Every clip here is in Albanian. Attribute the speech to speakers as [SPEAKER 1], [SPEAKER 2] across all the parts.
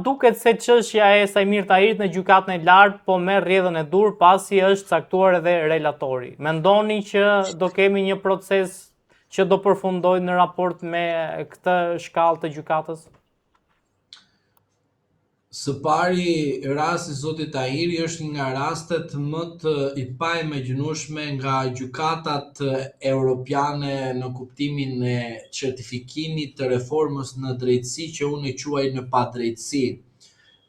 [SPEAKER 1] duket se çështja e Sajmir Tahirit në gjykatën e lartë po merr rrjedhën e dur pasi është caktuar edhe relatori. Mendoni që do kemi një proces që do përfundojë në raport me këtë shkallë të gjykatës?
[SPEAKER 2] Së pari, rasti zotit Tahiri është një nga rastet më të i paimagjinueshme nga gjykatat europiane në kuptimin e certifikimit të reformës në drejtësi që unë e quaj në padrejtësi.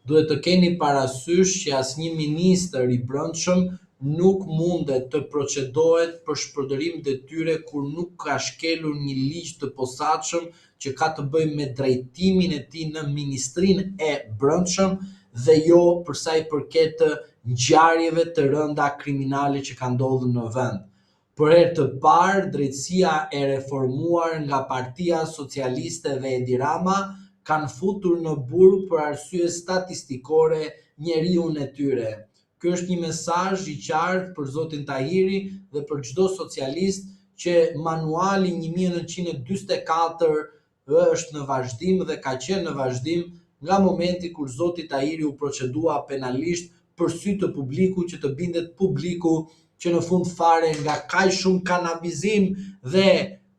[SPEAKER 2] Duhet të keni parasysh që asnjë ministër i brendshëm nuk mundet të procedohet për shpërdorim detyre kur nuk ka shkelur një ligj të posaçëm që ka të bëjë me drejtimin e tij në Ministrinë e Brendshëm dhe jo për sa i përket të ngjarjeve të rënda kriminale që kanë ndodhur në vend. Për herë të parë, drejtësia e reformuar nga Partia Socialiste dhe Edi Rama kanë futur në burg për arsye statistikore njeriun e tyre. Ky është një mesazh i qartë për zotin Tahiri dhe për çdo socialist që manuali 1944 është në vazhdim dhe ka qenë në vazhdim nga momenti kur zoti Tahiri u procedua penalisht për sy të publikut, që të bindet publiku që në fund fare nga kaq shumë kanabizim dhe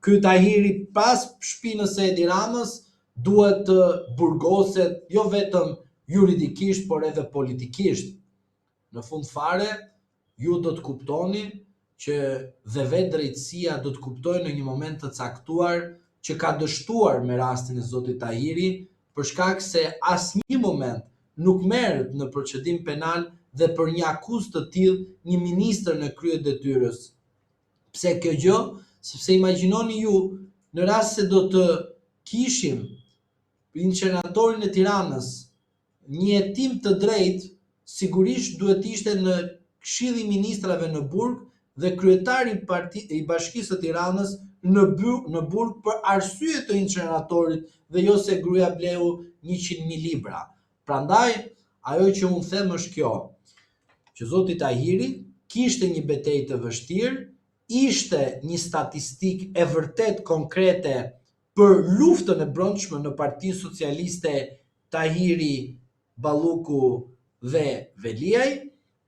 [SPEAKER 2] ky Tahiri pas shpinës së Edi Ramës duhet të burgoset jo vetëm juridikisht por edhe politikisht. Në fund fare, ju do të kuptoni që dhe vetë drejtësia do të kuptojë në një moment të caktuar që ka dështuar me rastin e zotit Tahiri, për shkak se asnjë moment nuk merret në procedim penal dhe për një akuzë të tillë një ministër në krye detyrës. Pse kjo gjë? Sepse imagjinoni ju, në rast se do të kishim inceneratorin e Tiranës, një hetim të drejtë sigurisht duhet ishte në Këshilli i Ministrave në burg dhe kryetari i Bashkisë së Tiranës në burg për arsye të inceneratorit dhe jo se gruaja bleu 100.000 libra. Prandaj, ajo që unë them është kjo, që zoti Tahiri kishte një betejë të vështirë, ishte një statistikë e vërtet konkrete për luftën e brendshme në Partinë Socialiste Tahiri, Balluku dhe Veliaj,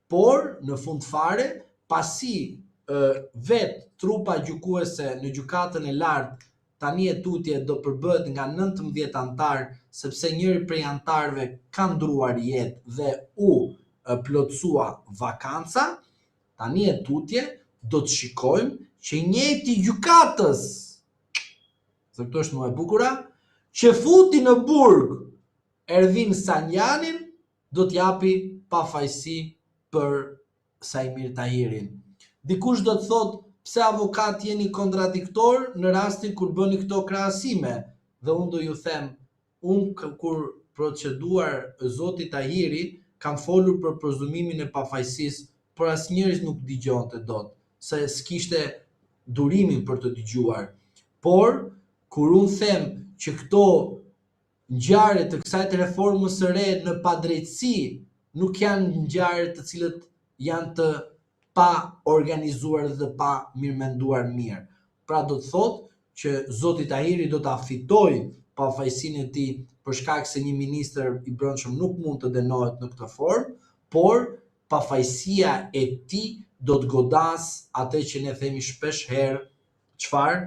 [SPEAKER 2] por në fund fare, pasi vetë trupa gjykuese në gjykatën e lartë tani e tutje do përbëhet nga 19 antar, sepse njëri prej antarëve ka ndruar jetë dhe u plotësua vakanca, tani e tutje do të shikojmë që i njëjti gjykatës, se këto është më e bukura, që futi në burg Ervin Sanjanin, do t'japi pafajësi për Sajmir Tahirin. Dikush do të thotë, pse avokat jeni kontradiktor në rastin kur bëni këto krahasime? Dhe unë do ju them, unë kur proceduar zoti Tahiri, kam folur për prezumimin e pafajësisë, por asnjëri nuk dëgjonte dot, se s'kishte durimin për të dëgjuar. Por kur unë them që këto ngjarje të kësaj të reformës së re në padrejtësi nuk janë ngjarje të cilët janë të pa organizuar dhe pa mirëmenduar mirë. Pra do të thotë që zoti Tahiri do ta fitojë pafajësinë e tij për shkak se një ministër i brendshëm nuk mund të dënohet në këtë formë, por pafajësia e tij do të godas atë që ne themi shpesh herë, çfarë?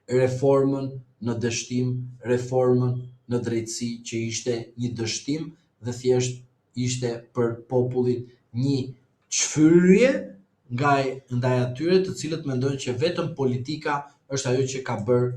[SPEAKER 2] Reformën në dështim, reformën në drejtësi që ishte një dështim dhe thjesht ishte për popullin një çfyrje ndaj atyre të cilët mendojnë që vetëm politika është ajo që ka bërë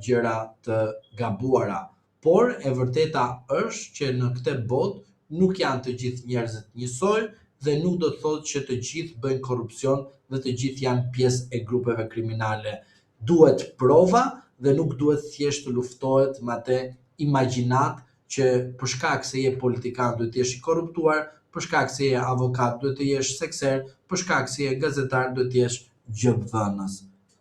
[SPEAKER 2] gjëra të gabuara. Por e vërteta është që në këtë botë nuk janë të gjithë njerëzit njësoj dhe nuk do të thotë që të gjithë bëjnë korrupsion dhe të gjithë janë pjesë e grupeve kriminale. Duhet prova dhe nuk duhet thjesht të luftohet me atë imagjinat që për shkak se je politikan duhet të jesh i korruptuar, për shkak se je avokat duhet të jesh sekser, për shkak se je gazetar duhet të jesh gjobdhënës.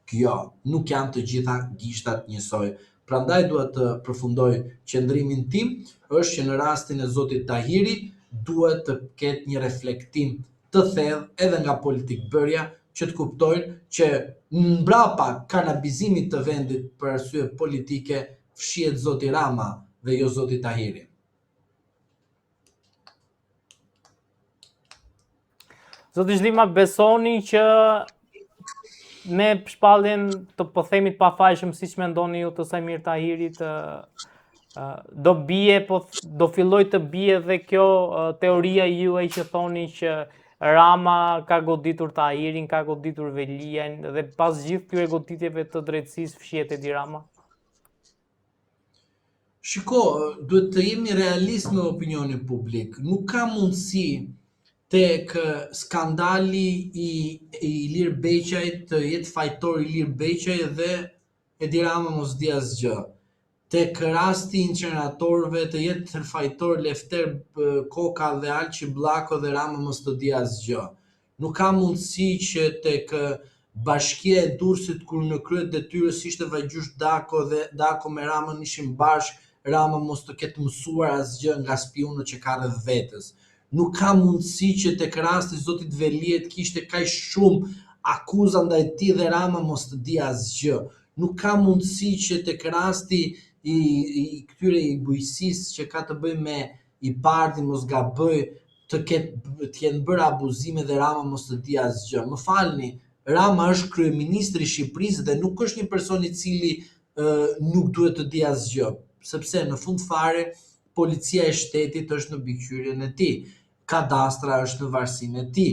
[SPEAKER 2] Kjo nuk janë të gjitha gishtat njësoj. Prandaj duhet të përfundoj qëndrimin tim, është që në rastin e zotit Tahiri duhet të ketë një reflektim të thellë edhe nga politikbërja që të kuptojnë që mbrapa kanabizimit të vendit për arsye politike fshihet zoti Rama dhe jo zoti Tahiri.
[SPEAKER 1] Zoti Zhlima, besoni që me shpalljen të po themi të pafajshëm siç mendoni ju të Sajmir Tahirit, do filloj të bie dhe kjo teoria juaj që thoni që Rama ka goditur Tahirin, ka goditur Veliajn dhe pas gjithë këtyre goditjeve të drejtësisë fshihet Edi Rama?
[SPEAKER 2] Shiko, duhet të jemi realist me opinionin publik. Nuk ka mundësi tek skandali i Ilir Beqajt të jetë fajtor Ilir Beqaj dhe Edi Rama mos di asgjë. Tek rasti i incineratorëve të jetë fajtor Lefter Koka dhe Alçi Bllako dhe Rama mos të di asgjë. Nuk ka mundësi që tek Bashkia e Durrësit kur në krye detyrës ishte Vajgjush Dako dhe Dako me Ramën ishin bashkë, Rama mos të ketë mësuar asgjë nga spionët që ka rreth vetes. Nuk ka mundësi që tek rasti i Zotit Veliajt kishte kaq shumë akuza ndaj tij dhe Rama mos të di asgjë. Nuk ka mundësi që tek rasti i këtyre i bujqësisë që ka të bëjë me i Bardhin mos gaboj të jenë bërë abuzime dhe Rama mos të di asgjë. Më falni, Rama është kryeministri i Shqipërisë dhe nuk është një person i cili nuk duhet të di asgjë, sepse në fund fare policia e shtetit është në mbikëqyrjen e tij, kadastra është në varësinë e tij,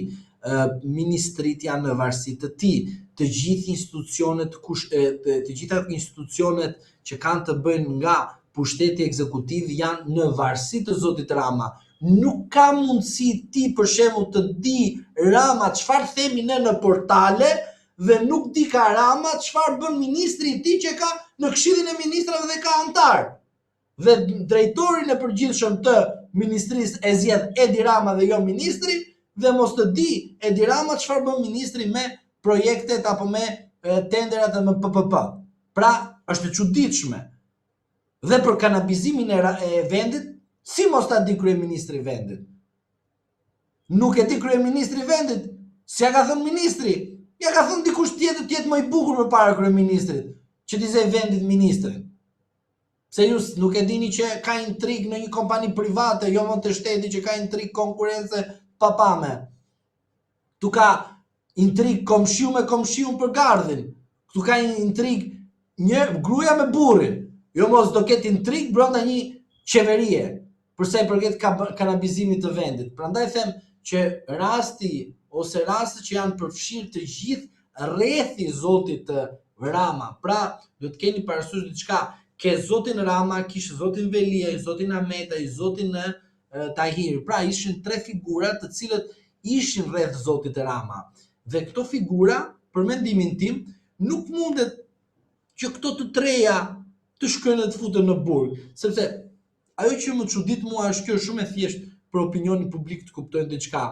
[SPEAKER 2] ministrit janë në varësi të tij, të gjitha institucionet që kanë të bëjnë nga pushteti ekzekutiv janë në varësi të zotit Rama. Nuk ka mundësi ti për shembull të di Rama çfarë themi ne në portale dhe nuk di ka Rama çfarë bën ministri i tij që ka në Këshillin e Ministrave dhe ka antar. Dhe drejtorin e përgjithshëm të ministrisë e zgjedh Edi Rama dhe jo ministri, dhe mos të di Edi Rama çfarë bën ministri me projektet apo me tenderat e me PPP. Pra, është e çuditshme. Dhe për kanabizimin e vendit, si mos ta di kryeministri i vendit? Nuk e di kryeministri i vendit, si ja ka thënë ministri, ja ka thënë dikush tjetër të jetë më i bukur përpara kryeministrit, që t'i zej vendit ministrin. Se ju nuk e dini që ka intrig në një kompani private, jo më të shteti që ka intrig konkurrence papame. Tu ka intrig komshiu me komshiun për gardhin. Tu ka intrig një gruaja me burrin. Jo mos do ketë intrig brenda një qeverie, përsa i përket kanabizimit të vendit. Prandaj them që rasti ose rastet që janë përfshirë të gjithë rrethi zotit Rama. Pra, do të keni parasysh diçka, ke zotin Rama, kishte zotin Veliaj, zotin Ahmetaj, zotin Tahiri. Pra, ishin 3 figura të cilët ishin rreth zotit Rama. Dhe këto figura, për mendimin tim, nuk mundet që këto të treja të shkojnë dhe të futen në burg, sepse ajo që më çudit mua është kjo shumë e thjeshtë për opinionin publik të kuptojnë diçka.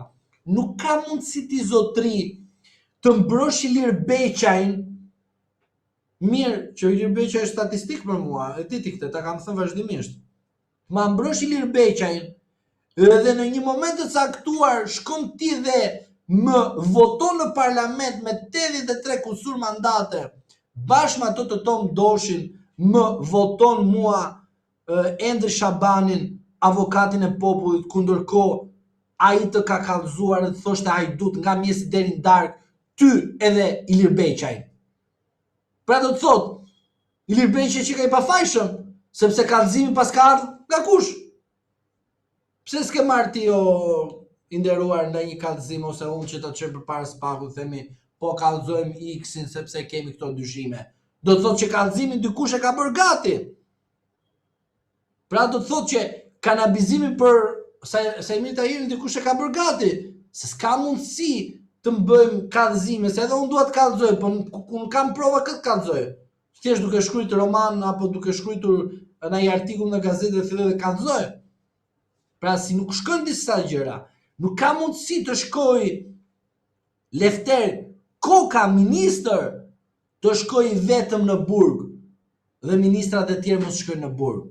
[SPEAKER 2] Nuk ka mundësi ti zotri të mbrosh Ilir Beqajn. Mirë, që Ilir Beqaj është statistik për mua, e ti këtë, ta kam thënë vazhdimisht. Ma mbrosh Ilir Beqajn, edhe në një moment të caktuar shkon ti dhe më voton në parlament me 83 kusur mandate, bashkë me ato të Tom Doshin, më voton mua Endri Shabanin, avokatin e popullit, kundërkohë ai të ka kallëzuar dhe thoshte hajdut nga mjesi deri në darkë, ty edhe Ilir Beqaj. Pra do të thotë, Ilir Beqaj që ka i pafajshëm, sepse kallëzimi pas ka ardhur nga kush? Pse s'ke marrë ti o i nderuar ndaj një kallëzim ose unë që ta çoj përpara spakut, themi po kallëzojmë X-in sepse kemi këto dyshime. Do të thotë që kallëzimin dikush e ka bërë gati. Pra do të thotë që kanabizimi për Sajmir Tahirin dikush e ka bërë gati. Se s'ka mundësi të bëjmë kallëzime, se edhe unë dua të kallëzoj, po nuk kam prova këtë kallëzoj. Thjesht duke shkruajtur roman apo duke shkruajtur në një artikull në gazetë dhe filloj të kallëzoj. Pra si nuk shkon disa gjëra, nuk ka mundësi të shkoj Lefter Koka ministër të shkoj vetëm në burg dhe ministrat e tjerë mos shkojnë në burg.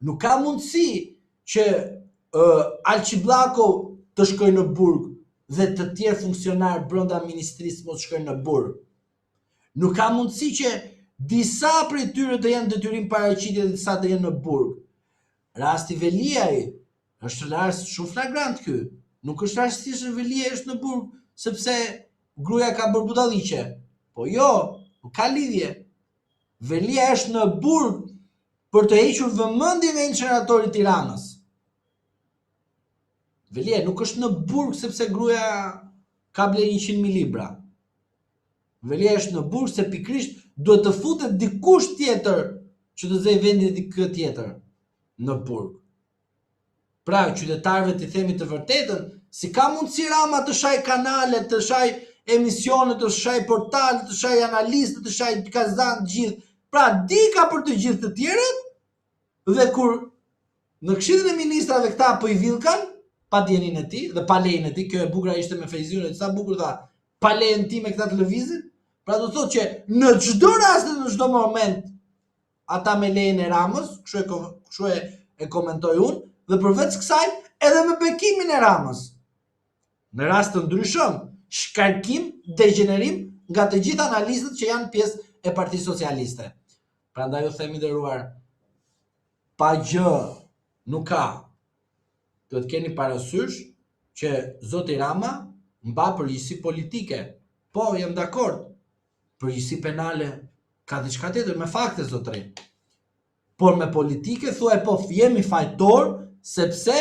[SPEAKER 2] Nuk ka mundësi që Alçi Bllako të shkojnë në burg dhe të tjerë funksionarë brenda ministrisë mos shkojnë në burg. Nuk ka mundësi që disa prej tyre të jenë detyrim paraqitje dhe disa të jenë në burg. Rasti Veliaj është rast shumë flagrant ky. Nuk është rast thjesht Veliaj është në burg sepse gruaja ka bërë budalliqe. Po jo, nuk ka lidhje. Velia është në burg për të hequr vëmendjen nga incineratori i Tiranës. Velia nuk është në burg sepse gruaja ka bler 100.000 libra. Velia është në burg se pikrisht duhet të futet dikush tjetër që të zej vendin dikë tjetër në burg. Pra, qytetarëve t'i themi të vërtetën, si ka mundësi Rama të shaj kanale, të shaj emisione, të shaj portale, të shaj analistë, të shaj gazetarë gjithë. Pra, dika për të gjithë të tjerët, dhe kur në Këshillin e Ministrave këta po i villkan, pa dijenin e tij dhe pa lejen e tij, kjo e bukur ishte me Feyziun, sa bukur tha, pa lejen tim me këta të lëvizin. Pra do thotë që në çdo rast dhe në çdo moment ata me lejen e Ramës, kështu e komentoj unë, dhe përveç kësaj edhe me bekimin e Ramës. Në rast të ndryshëm, shkarkim, degenerim nga të gjithë analistët që janë pjesë e Partisë Socialiste. Prandaj ju themi nderuar, pa gjë nuk ka. Duhet keni parasysh që zoti Rama mba përgjegjësi politike. Po, jam dakord. Përgjegjësi penale ka diçka tjetër me fakte zotëri. Por me politike thuaj po jemi fajtor sepse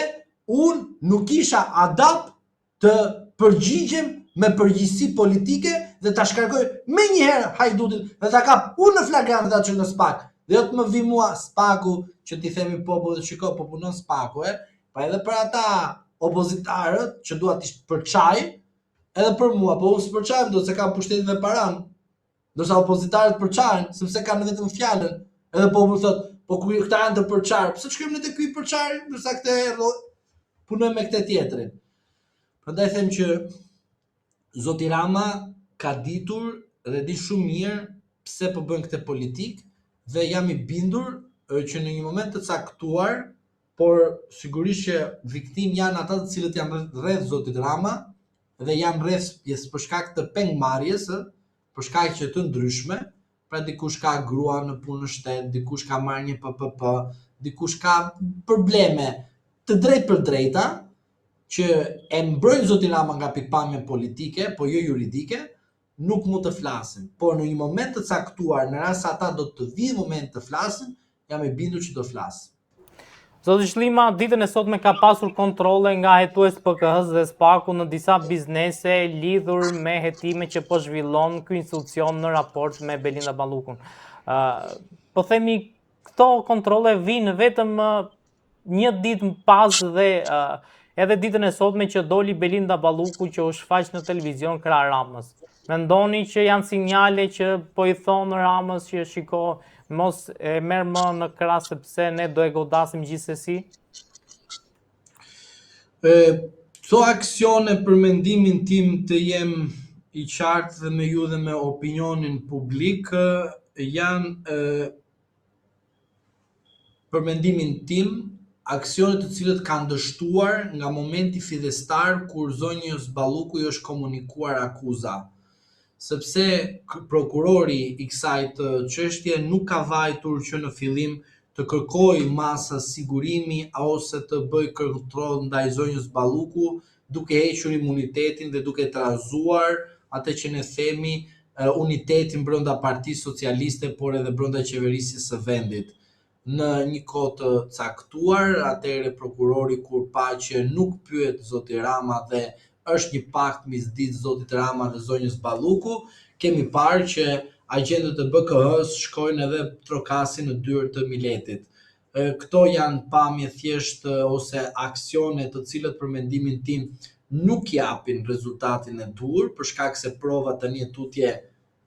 [SPEAKER 2] unë nuk isha adapt të përgjigjem me përgjegjësi politike dhe ta shkarkoj me njëherë Hajdutin dhe ta kap unë në flagrant atë në SPAK. Dhe jo të më vi mua SPAK-u që t'i themi popull dhe shiko po punon SPAK-u, pa edhe për ata opozitarët që duat ishtë për çaj, edhe për mua, po unë s'për çaj do se kam pushtetin dhe paran, ndërsa opozitarët për çajnë, sepse kanë vetëm fjalën, edhe populli thot, po kur këta janë të përçarë, pse shkojmë ne te ky përçarë, ndërsa këtë punojmë me këtë tjetrin. Prandaj them që zoti Rama ka ditur dhe di shumë mirë pse po bën këtë politikë dhe jam i bindur që në një moment të caktuar, por sigurisht që viktim janë ata të cilët janë rreth zotit Rama dhe janë rreth për shkak të pengmarrjes, për shkaq të ndryshme, pra dikush ka grua në punë në shtet, dikush ka marrë një PPP, dikush ka probleme të drejtë për drejta që e mbrojnë zotin Rama nga pikpamje politike, po jo juridike, nuk mund të flasin. Por në një moment të caktuar, në rast se ata do të vijë moment të flasin, jam i bindur që do flasin.
[SPEAKER 1] Zoti Shlima, ditën e sotme ka pasur kontrole nga hetues PKH-s dhe SPAK-u në disa biznese lidhur me hetime që po zhvillon ky institucion në raport me Belinda Ballukun. Po themi, këto kontrole vinë vetëm një ditë më pas dhe edhe ditën e sotme që doli Belinda Balluku që u shfaq në televizion krah Ramës. Mendoni që janë sinjale që po i thonë Ramës që shiko, mos e merr më në krah sepse ne do e godasim gjithsesi?
[SPEAKER 2] Këto aksione për mendimin tim të jem i qartë dhe me ju dhe me opinionin publik janë për mendimin tim aksionet të cilët kanë dështuar nga momenti fillestar kur zonjës Balluku i është komunikuar akuza. Sepse prokurori i kësaj të çështje nuk ka vajtur që në fillim të kërkoj masa sigurimi ose të bëj kontroll ndaj zonjës Balluku, duke hequr imunitetin dhe duke trazuar atë që ne themi unitetin brenda Partisë Socialiste, por edhe brenda qeverisjes së vendit. Në një kohë të caktuar, atëherë prokurori kur pa që nuk pyet zoti Rama dhe është një pakt midis zotit Rama dhe zonjës Balluku, kemi parë që agjentët e BKH-s shkojnë edhe trokasin në dyrë të Miletit. Këto janë pamje thjesht ose aksione të cilët për mendimin tim nuk japin rezultatin e duhur, për shkak se provat tani e tutje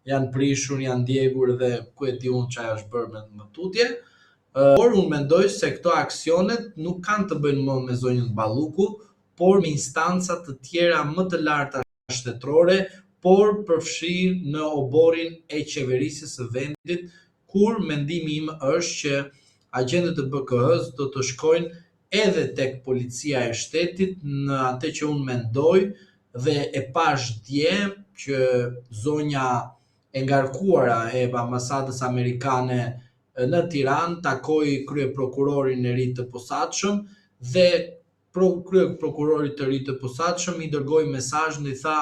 [SPEAKER 2] janë prishur, janë ndjekur dhe ku e di unë çfarë është bërë me tutje. Por unë mendoj se këto aksionet nuk kanë të bëjnë më me zonjën Balluku, por me instanca të tjera më të larta shtetërore, por përfshirë në oborin e qeverisjes së vendit, kur mendimi im është që agjentët e BKH-s do të shkojnë edhe tek policia e shtetit në atë që unë mendoj dhe e pash dje që zonja e ngarkuara e ambasadës amerikane në Tiranë takoi krye prokurorin e ri të posaçëm dhe krye prokurorit të ri të posaçëm i dërgoi mesazh dhe i tha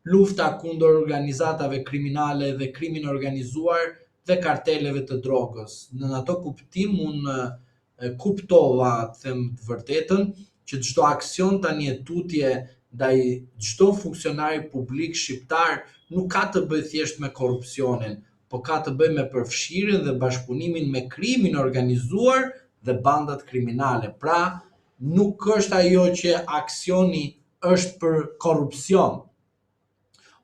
[SPEAKER 2] lufta kundër organizatave kriminale dhe krimin organizuar dhe karteleve të drogës. Në ato kuptim unë kuptova, të them të vërtetën, që çdo aksion tani e tutje ndaj çdo funksionari publik shqiptar nuk ka të bëjë thjesht me korrupsionin, po ka të bëjë me përfshirjen dhe bashkëpunimin me krimin organizuar dhe bandat kriminale. Pra, nuk është ajo që aksioni është për korrupsion,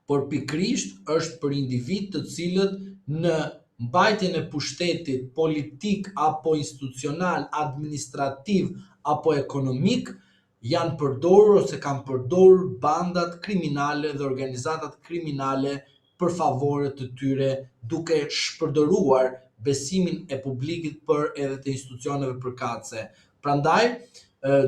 [SPEAKER 2] por pikrisht është për individ të cilët në mbajtjen e pushtetit politik apo institucional, administrativ apo ekonomik janë përdorur ose kanë përdorur bandat kriminale dhe organizatat kriminale për favore të tyre, duke shpërdoruar besimin e publikut për edhe të institucioneve përkatëse. Prandaj,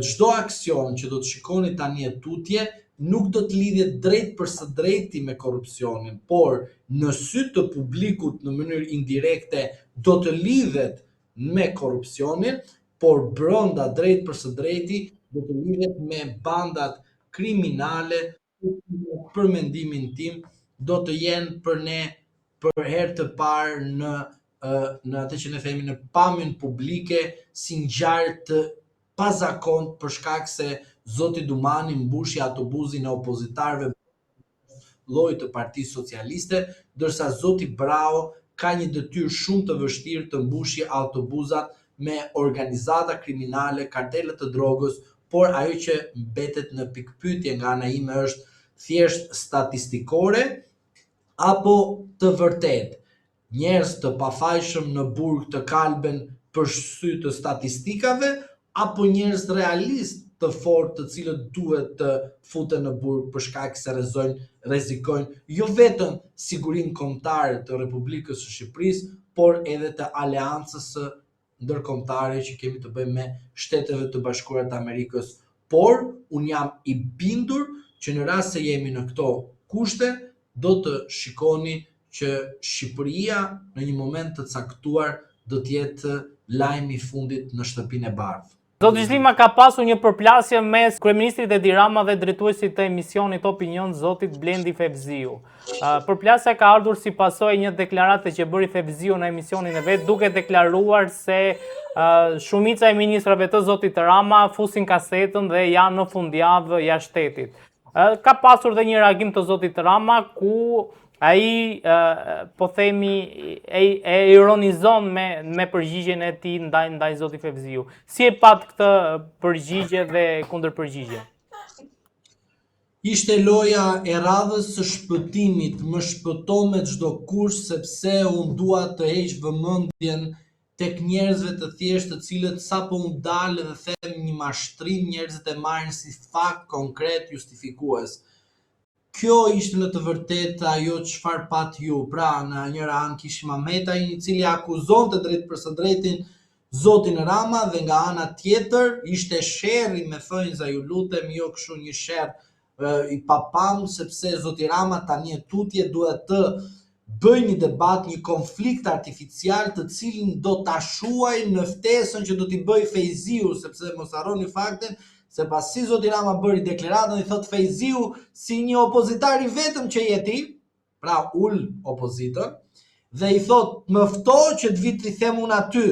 [SPEAKER 2] çdo aksion që do të shikoni tani e tutje nuk do të lidhet drejt për së drejti me korrupsionin, por në sy të publikut në mënyrë indirekte do të lidhet me korrupsionin, por brenda drejt për së drejti do të lidhet me bandat kriminale, për mendimin tim do të jenë për ne për herë të parë në atë që ne themi në pamjen publike si ngjarje të pazakont për shkak se zoti Dumani mbushi autobusin e opozitarëve lloj të Partisë Socialiste, ndërsa zoti Brau ka një detyrë shumë të vështirë të mbushë autobuzat me organizata kriminale, kartele të drogës, por ajo që mbetet në pikpyetje nga ana ime është thjesht statistikore apo të vërtetë. Njerëz të pafajshëm në burg të kalben për sy të statistikave apo njerëz realist të fortë të cilët duhet të futen në burg për shkak se rrezikojnë jo vetëm sigurinë kombëtare të Republikës së Shqipërisë, por edhe të aleancës së ndërkombëtare që kemi të bëjmë me Shteteve të Bashkuara të Amerikës. Por unë jam i bindur që në rast se jemi në këto kushte, do të shikoni që Shqipëria në një moment të caktuar do të jetë lajmi i fundit në shtëpinë e bardhë.
[SPEAKER 1] Zoti Zhlima, ka pasur një përplasje mes kryeministrit Edi Rama dhe drejtuesit të emisionit Opinion, zotit Blendi Fevziu. Përplasja ka ardhur si pasojë një deklarate që bëri Fevziu në emisionin e vet, duke deklaruar se shumica e ministrave të zotit Rama fusin kasetën dhe janë në fundjavë jashtë shtetit. Ka pasur dhe një reagim të zotit Rama ku ai po themi e ironizon me përgjigjen e tij ndaj zotit Fevziu. Si e pat këtë përgjigje dhe kundërpërgjigje?
[SPEAKER 2] Ishte loja e radhës së shpëtimit, më shpëto me çdo kusht sepse unë dua të heq vëmendjen tek njerëzve të thjeshtë të cilët sapo unë dalë dhe them një mashtrim, njerëzit e marrin si fakt konkret justifikues. Kjo ishte në të vërtetë ajo çfarë pat ju. Pra, në njëra anë kishim Ahmetajin i cili akuzonte drejt për së drejtin zotin Rama dhe nga ana tjetër ishte sherrri me thënjza, ju lutem, jo kështu një sherr i papam, sepse zoti Rama tani e tutje duhet të bëj një debat, një konflikt artificial të cilin do ta shuaj në ftesën që do t'i bëj Fevziu, sepse mos harroni faktin se pasi zoti Rama bëri deklaratën i thot Fevziu si një opozitar i vetëm që jeti, pra ul opozitën, dhe i thot më fto që të vi t'i them unë aty,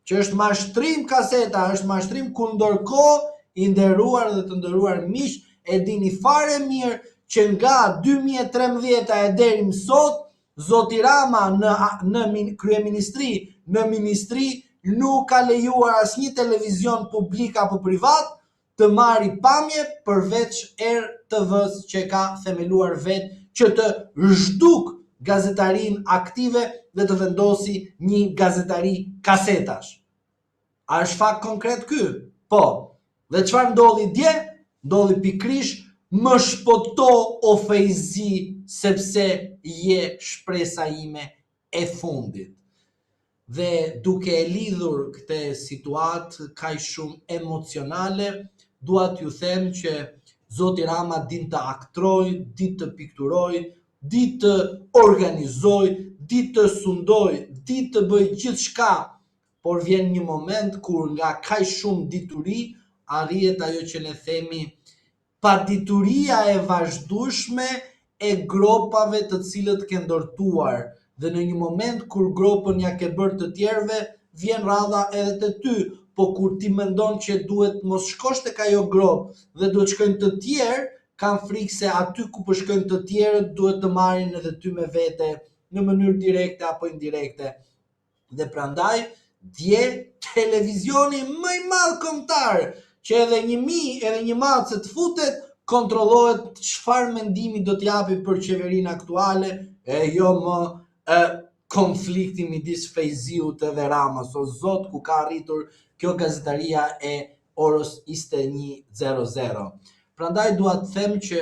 [SPEAKER 2] që është mashtrim kaseta, është mashtrim ku ndërkohë i nderuar dhe të nderuar miq e dini fare mirë që nga 2013 e deri më sot zoti Rama në kryeministri, në ministri nuk ka lejuar asnjë televizion publik apo privat të marri pamje përveç RTV-s që ka themeluar vetë që të zhduk gazetarin aktive dhe të vendosi një gazetari kasetash. A është fakt konkret ky? Po. Dhe çfarë ndodhi dje? Ndodhi pikrisht më shpoto o Fevzi sepse je shpresa ime e fundit. Dhe duke e lidhur këtë situatë kaq shumë emocionale, dua t'ju them që zoti Rama din të aktroj, din të pikturoj, din të organizoj, din të sundoj, din të bëj gjithçka, por vjen një moment kur nga kaq shumë dituri arrihet ajo që ne themi padituria e vazhdueshme e gropave të cilët ke ndërtuar dhe në një moment kur gropën ja ke bërë të tjerëve, vjen radha edhe te ty, po kur ti mendon që duhet mos shkosh tek ajo grop dhe duhet shkojnë të tjerë, kanë frikë se aty ku po shkojnë të tjerët duhet të marrin edhe ty me vete në mënyrë direkte apo indirekte. Dhe prandaj dje televizioni më i madh kombëtar që edhe një macë të futet kontrollohet çfarë mendimi do t'japi për qeverinë aktuale, e jo më konflikti midis Fejziut dhe Ramës. O zot, ku ka arritur kjo gazetaria e orës 21:00. Prandaj dua të them që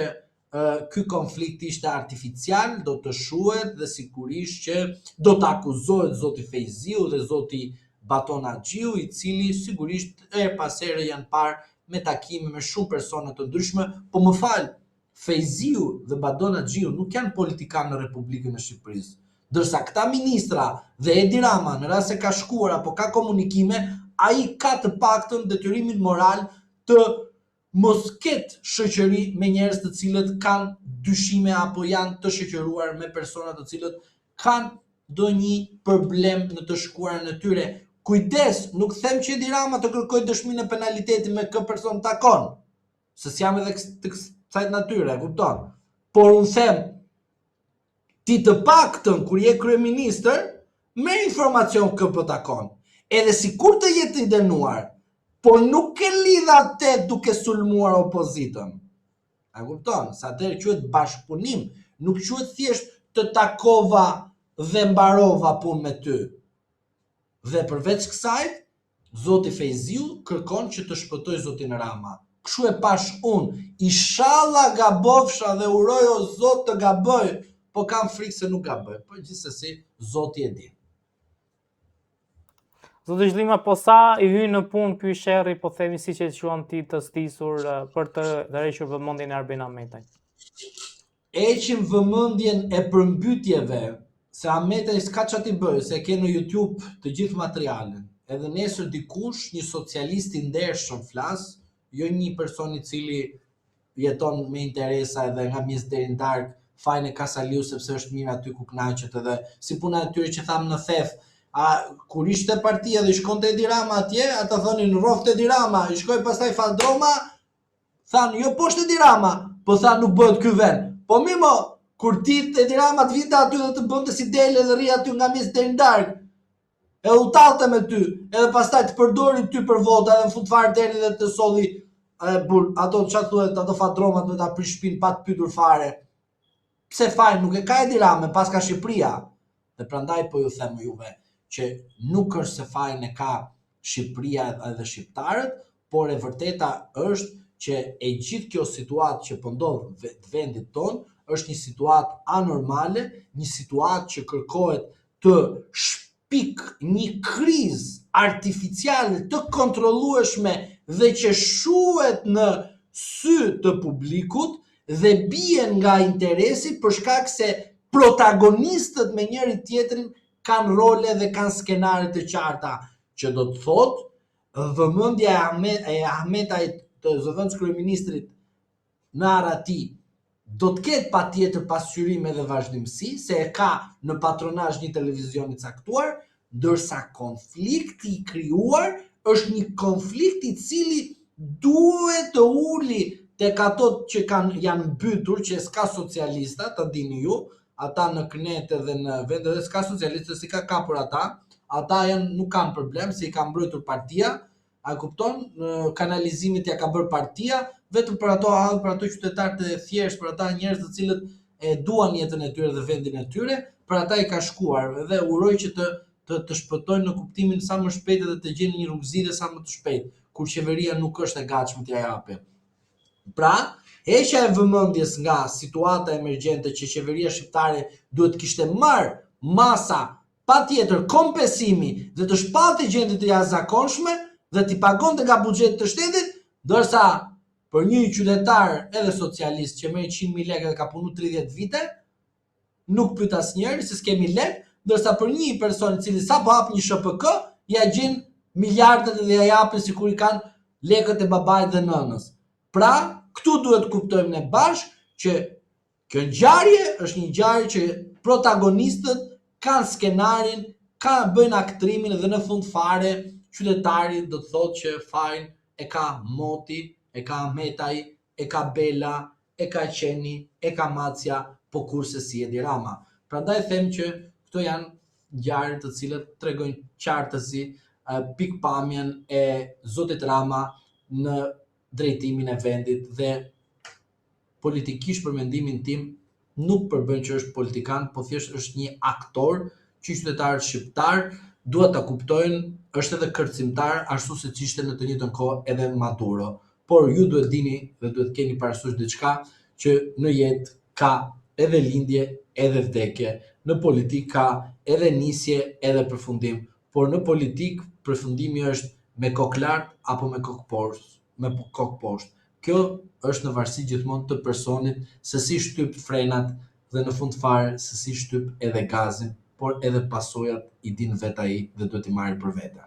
[SPEAKER 2] ky konflikt ishte artificial, do të shuhet dhe sigurisht që do të akuzohet zoti Fejziu dhe zoti Baton Haxhiu, i cili sigurisht pas here janë parë me takime me shumë persona të ndryshme, po më fal, Fejziu dhe Baton Haxhiu nuk janë politikanë në Republikën e Shqipërisë. Ndërsa këta ministra dhe Edi Rama, në rast se ka shkuar apo ka komunikime, ai ka të paktën detyrimin moral të mos ketë shoqëri me njerëz të cilët kanë dyshime apo janë të shoqëruar me persona të cilët kanë ndonjë problem në të shkuarën e tyre. Kujdes, nuk them që Edi Rama të kërkoj dëshminë e penalitetit me kë person takon, se s'jam edhe të kësaj natyre, e kupton? Por unë them, ti të paktën kur je kryeministër, merr informacion kë po takon. Edhe sikur të jetë i dënuar, por nuk ke lidh atë duke sulmuar opozitën. A kupton? Sa atëherë quhet bashkëpunim, nuk quhet thjesht të takova dhe mbarova punë me ty. Dhe përveç kësaj, zoti Fejziu kërkon që të shpëtoj zotin Rama. Kështu e pash unë, inshallah gabofsha dhe uroj o zot të gaboj, po kam frikë se nuk gaboj, po gjithsesi zoti e di.
[SPEAKER 1] Zoti Zhlima, po sa i hyn në punë ky sherrri, po themi siç e quan ti, të stisur për të rrequr vëmendjen e Arben Ahmetaj?
[SPEAKER 2] Heqim vëmendjen e përmbytjeve, se Ahmetaj s'ka ç'a t'i bëj, se ke në YouTube të gjithë materialen. Edhe nesër dikush, një socialist i ndershëm flas, jo një person i cili jeton me interesa edhe nga mjes deri në darkë, fajin e Kasaliu sepse është mirë aty ku kënaqet, edhe si puna e tyre që thamë në thef. Kur ishte partia dhe shkonte Edi Rama atje, ata thonin rroft Edi Rama, i shkoi pastaj Faldroma, thanë jo poshtë Edi Rama, po thanë nuk bëhet ky vend. Po mirë mo, kur ti Edi Rama të vinte aty dhe të bënte si dele dhe rri aty nga mjes deri në darkë, e u tallte me ty, edhe pastaj të përdorin ty për vota edhe në fund fare deri dhe të solli ato çfarë thuhet, ato Faldromat me ta prish shtëpinë pa të pyetur fare. Pse fajin nuk e ka Edi Rama, pas ka Shqipëria. Dhe prandaj po ju them juve që nuk është se fajin e ka Shqipëria edhe shqiptarët, por e vërteta është që e gjithë kjo situatë që po ndodh në vendit tonë është një situatë anormale, një situatë që kërkohet të shpik një krizë artificiale të kontrollueshme dhe që shuhet në sy të publikut dhe bien nga interesi për shkak se protagonistët me njëri tjetrin kanë role dhe kanë skenare të qarta, që do të thotë vëmendja e Ahmetajt të zëvendës kryeministrit në Arati do të ketë patjetër pasqyrime dhe vazhdimsi, se e ka në patronazh një televizion i caktuar, ndërsa konflikti i krijuar është një konflikt i cili duhet të uli tek ato që janë mbytur, që s'ka socialista, ta dini ju, ata në Knet edhe në vendet dhe s'ka socialistë, si ka kapur ata nuk kanë problem, se i ka mbrojtur partia, a kupton, kanalizimit ja ka bërë partia, vetëm për ato qytetarë të thjesht, për ata njerëz të cilët e duan jetën e tyre dhe vendin e tyre, për ata i ka shkuar dhe uroj që të shpëtojnë në kuptimin sa më shpejt dhe të gjenë një rrugëzide sa më të shpejt, kur qeveria nuk është e gatshme t'ia japë. Pra, heqja e vëmendjes nga situata emergjente që qeveria shqiptare duhet kishte marrë masa patjetër kompensimi dhe të shpallte gjendje të jashtëzakonshme dhe t'i pagonte nga buxheti të shtetit, ndërsa për një qytetar edhe socialist që merr 100.000 lekë dhe ka punu 30 vite, nuk pyet asnjëri se s'kemi lekë, ndërsa për një person i cili sapo hap një SHPK, ja gjen miliardet dhe ja japin sikur i kanë lekët e babait dhe nënës. Pra, këtu duhet kuptojmë ne bashkë që Kjo ngjarje është një ngjarje që protagonistët kanë skenarin, bëjnë aktrimin dhe në fund fare qytetari do të thotë që fajin e ka Moti, e ka Metaj, e ka Bela, e ka Qeni, e ka Macja, po kurse si Edi Rama. Prandaj them që këto janë ngjarje të cilët tregojnë qartësi pikpamjen e Zotit Rama në drejtimin e vendit dhe politikisht për mendimin tim nuk përbën që është politikan, po thjesht është një aktor që qytetarët shqiptar duhet ta kuptojnë, është edhe kërcimtar ashtu siç ishte në të njëjtën kohë edhe Maduro. Por ju duhet dini dhe duhet keni parasysh diçka që në jetë ka edhe lindje edhe vdekje, në politik ka edhe nisje edhe përfundim, por në politik përfundimi është me kokë lart apo me kokë poshtë. Kjo është në varësi gjithmonë të personit se si shtyp frenat dhe në fund fare se si shtyp edhe gazin, por edhe pasojat i din vet ai dhe duhet i marrë për vete.